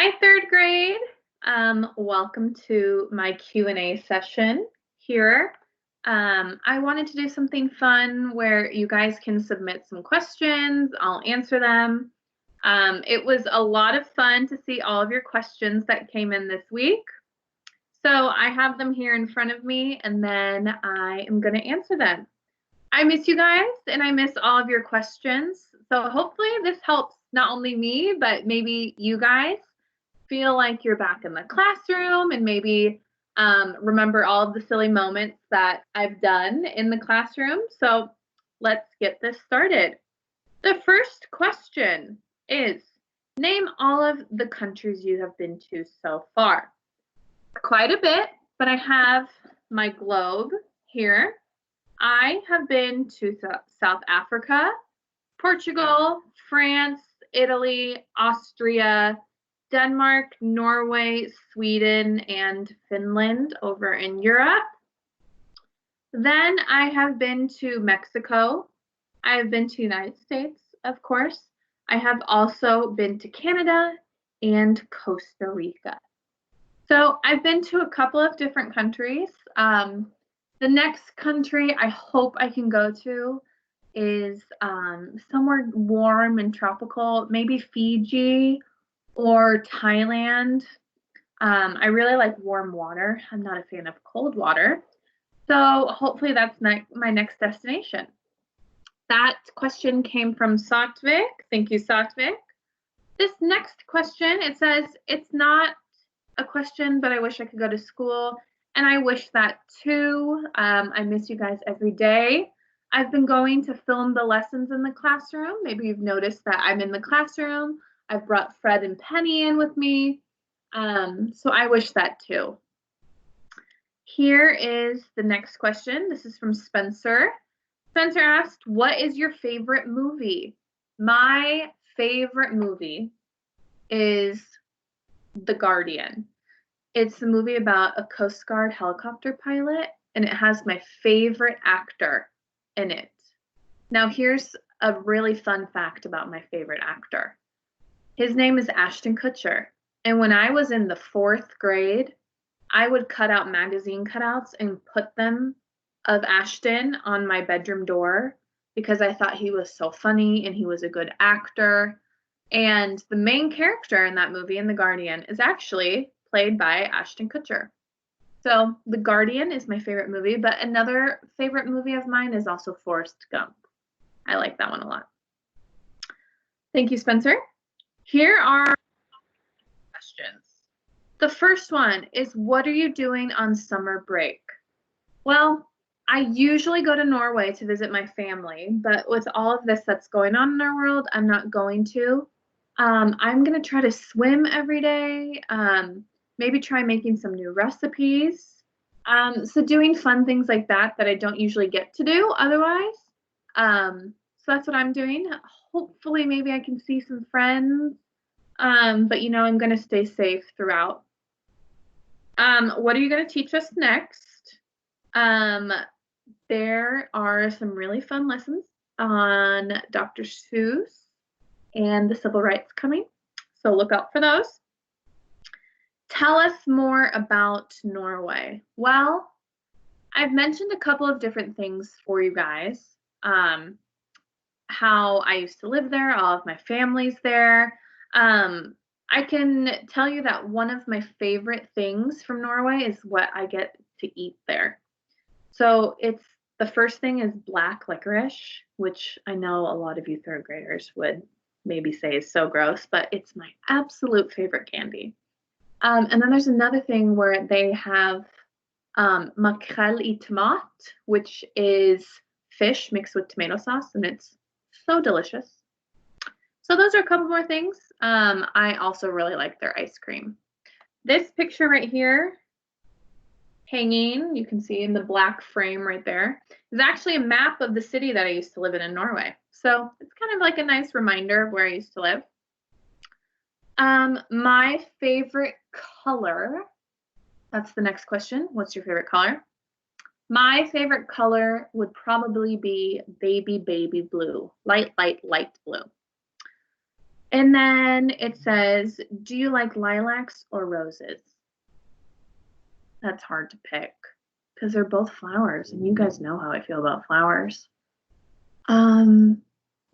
Hi, third grade. Welcome to my Q&A session here. I wanted to do something fun where you guys can submit some questions. I'll answer them. It was a lot of fun to see all of your questions that came in this week. So I have them here in front of me, and then I am going to answer them. I miss you guys, and I miss all of your questions. So hopefully this helps not only me, but maybe you guys feel like you're back in the classroom and maybe remember all of the silly moments that I've done in the classroom. So let's get this started. The first question is, name all of the countries you have been to so far. Quite a bit, but I have my globe here. I have been to South Africa, Portugal, France, Italy, Austria, Denmark, Norway, Sweden, and Finland over in Europe. Then I have been to Mexico. I have been to the United States, of course. I have also been to Canada and Costa Rica. So I've been to a couple of different countries. The next country I hope I can go to is somewhere warm and tropical, maybe Fiji or Thailand. I really like warm water. I'm not a fan of cold water. So hopefully that's my next destination. That question came from Satvik. Thank you, Satvik. This next question, it says, it's not a question, but I wish I could go to school. And I wish that too. I miss you guys every day. I've been going to film the lessons in the classroom. Maybe you've noticed that I'm in the classroom. I've brought Fred and Penny in with me. So I wish that too. Here is the next question. This is from Spencer. Spencer asked, what is your favorite movie? My favorite movie is The Guardian. It's a movie about a Coast Guard helicopter pilot, and it has my favorite actor in it. Now, here's a really fun fact about my favorite actor. His name is Ashton Kutcher. And when I was in the 4th grade, I would cut out magazine cutouts and put them of Ashton on my bedroom door because I thought he was so funny and he was a good actor. And the main character in that movie, in The Guardian, is actually played by Ashton Kutcher. So The Guardian is my favorite movie, but another favorite movie of mine is also Forrest Gump. I like that one a lot. Thank you, Spencer. Here are questions. The first one is, what are you doing on summer break? Well, I usually go to Norway to visit my family, but with all of this that's going on in our world, I'm not going to. I'm going to try to swim every day, maybe try making some new recipes. So doing fun things like that I don't usually get to do otherwise. So that's what I'm doing. Hopefully, maybe I can see some friends. But I'm going to stay safe throughout. What are you going to teach us next? There are some really fun lessons on Dr. Seuss and the civil rights coming. So look out for those. Tell us more about Norway. Well, I've mentioned a couple of different things for you guys. How I used to live there, all of my family's there. I can tell you that one of my favorite things from Norway is what I get to eat there. So the first thing is black licorice, which I know a lot of you third graders would maybe say is so gross, but it's my absolute favorite candy. And then there's another thing where they have makrell i tomat, which is fish mixed with tomato sauce, and it's so delicious. So those are a couple more things. I also really like their ice cream. This picture right here, hanging, you can see in the black frame right there, is actually a map of the city that I used to live in Norway. So it's kind of like a nice reminder of where I used to live. My favorite color, that's the next question. What's your favorite color? My favorite color would probably be baby blue, light blue. And then it says, do you like lilacs or roses? That's hard to pick because they're both flowers, and you guys know how I feel about flowers.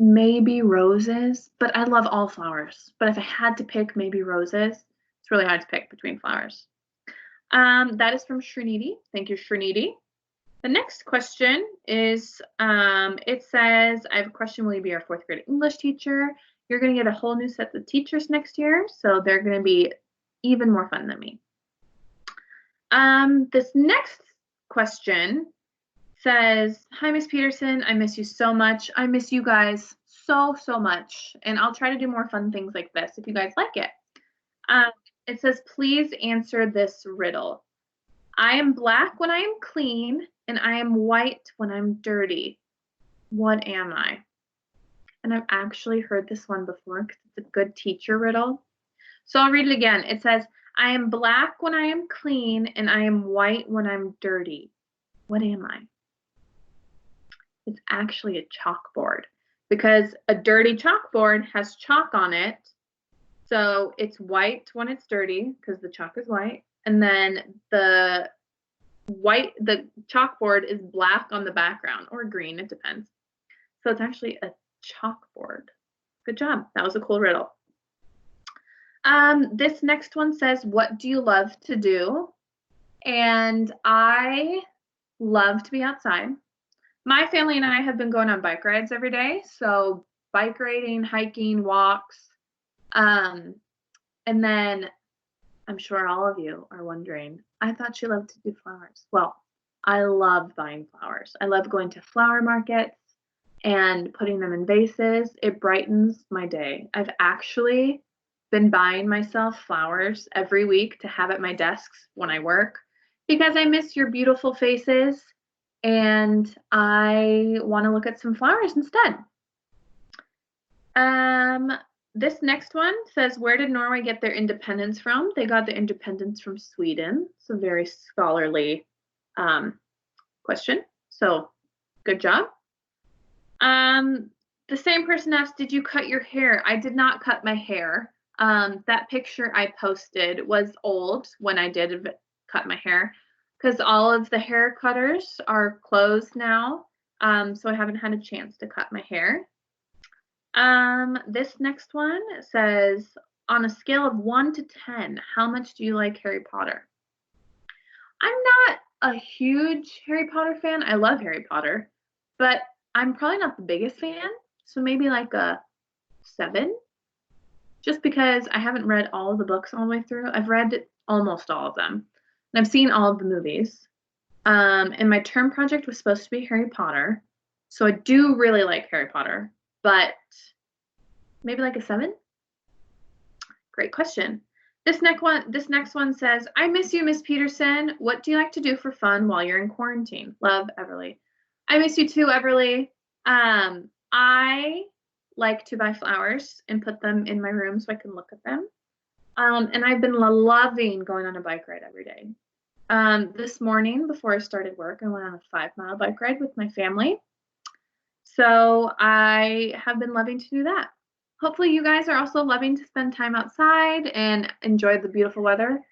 Maybe roses, but I love all flowers. But if I had to pick, maybe roses. It's really hard to pick between flowers. That is from Srinidhi. Thank you, Srinidhi. The next question is, it says, I have a question, will you be our fourth grade English teacher? You're going to get a whole new set of teachers next year, so they're going to be even more fun than me. This next question says, hi, Miss Petersen, I miss you so much. I miss you guys so much, and I'll try to do more fun things like this if you guys like it. It says, please answer this riddle. I am black when I am clean, and I am white when I'm dirty. What am I? And I've actually heard this one before because it's a good teacher riddle. So I'll read it again. It says, I am black when I am clean, and I am white when I'm dirty. What am I? It's actually a chalkboard, because a dirty chalkboard has chalk on it. So it's white when it's dirty because the chalk is white. And then the chalkboard is black on the background, or green, it depends. So it's actually a chalkboard. Good job. That was a cool riddle. This next one says, what do you love to do? And I love to be outside. My family and I have been going on bike rides every day. So bike riding, hiking, walks. And then I'm sure all of you are wondering, I thought she loved to do flowers. Well, I love buying flowers. I love going to flower markets and putting them in vases. It brightens my day. I've actually been buying myself flowers every week to have at my desks when I work because I miss your beautiful faces and I want to look at some flowers instead. This next one says, where did Norway get their independence from? They got their independence from Sweden. It's a very scholarly question. So good job. The same person asked, did you cut your hair? I did not cut my hair. That picture I posted was old when I did cut my hair because all of the hair cutters are closed now. So I haven't had a chance to cut my hair. This next one says, on a scale of 1 to 10, how much do you like Harry Potter? I'm not a huge Harry Potter fan. I love Harry Potter, but I'm probably not the biggest fan. So maybe like a 7, just because I haven't read all of the books all the way through. I've read almost all of them, and I've seen all of the movies. And my term project was supposed to be Harry Potter. So I do really like Harry Potter, but maybe like a 7? Great question. This next one says, I miss you, Miss Petersen. What do you like to do for fun while you're in quarantine? Love, Everly. I miss you too, Everly. I like to buy flowers and put them in my room so I can look at them. And I've been loving going on a bike ride every day. This morning, before I started work, I went on a 5-mile bike ride with my family. So I have been loving to do that. Hopefully you guys are also loving to spend time outside and enjoy the beautiful weather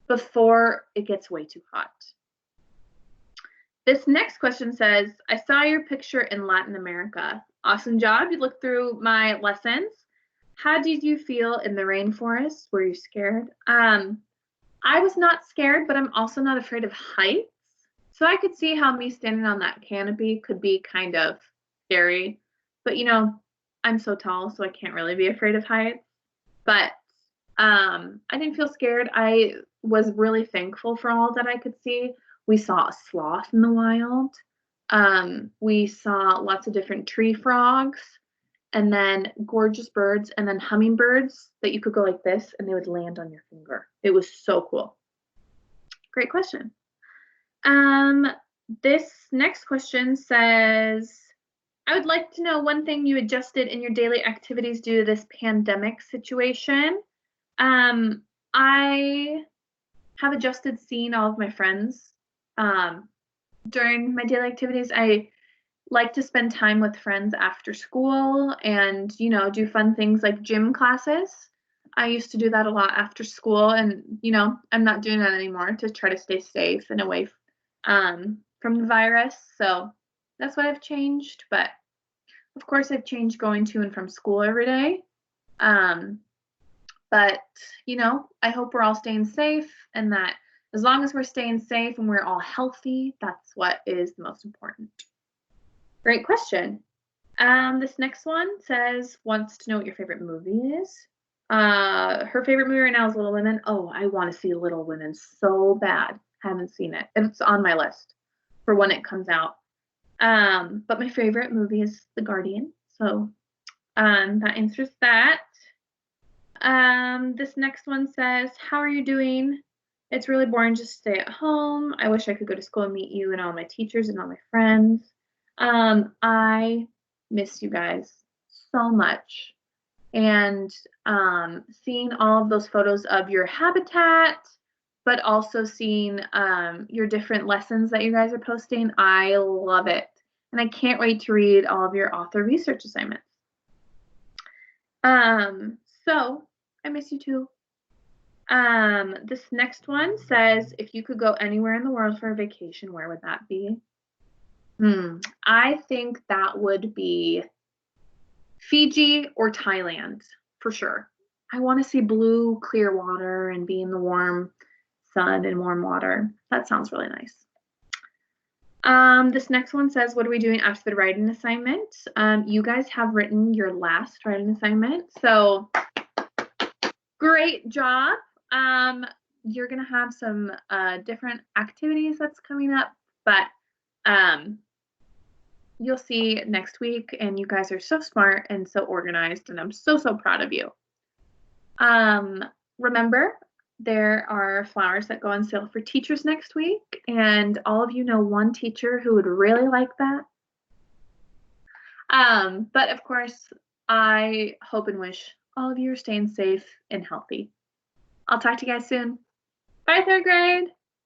before it gets way too hot. This next question says, I saw your picture in Latin America. Awesome job. You looked through my lessons. How did you feel in the rainforest? Were you scared? I was not scared, but I'm also not afraid of heights. So I could see how me standing on that canopy could be kind of scary. But, you know, I'm so tall, so I can't really be afraid of heights. But I didn't feel scared. I was really thankful for all that I could see. We saw a sloth in the wild. We saw lots of different tree frogs, and then gorgeous birds, and then hummingbirds that you could go like this and they would land on your finger. It was so cool. Great question. This next question says, I would like to know one thing you adjusted in your daily activities due to this pandemic situation. I have adjusted seeing all of my friends during my daily activities. I like to spend time with friends after school and, do fun things like gym classes. I used to do that a lot after school, and, I'm not doing that anymore to try to stay safe and away from the virus. So that's what I've changed. But of course, I've changed going to and from school every day. But, I hope we're all staying safe, and that as long as we're staying safe and we're all healthy, that's what is the most important. Great question. This next one says, wants to know what your favorite movie is. Her favorite movie right now is Little Women. Oh, I want to see Little Women so bad. Haven't seen it. It's on my list for when it comes out. But my favorite movie is The Guardian. So that answers that. This next one says, how are you doing? It's really boring just to stay at home. I wish I could go to school and meet you and all my teachers and all my friends. I miss you guys so much. And seeing all of those photos of your habitat, but also seeing your different lessons that you guys are posting, I love it. And I can't wait to read all of your author research assignments. So I miss you too. This next one says, if you could go anywhere in the world for a vacation, where would that be? I think that would be Fiji or Thailand for sure. I want to see blue, clear water and be in the warm sun and warm water. That sounds really nice. This next one says, what are we doing after the writing assignment? You guys have written your last writing assignment, so great job. You're going to have some different activities that's coming up, but you'll see next week, and you guys are so smart and so organized, and I'm so, so proud of you. Remember, there are flowers that go on sale for teachers next week, and all of you know one teacher who would really like that. But of course, I hope and wish all of you are staying safe and healthy. I'll talk to you guys soon. Bye, third grade.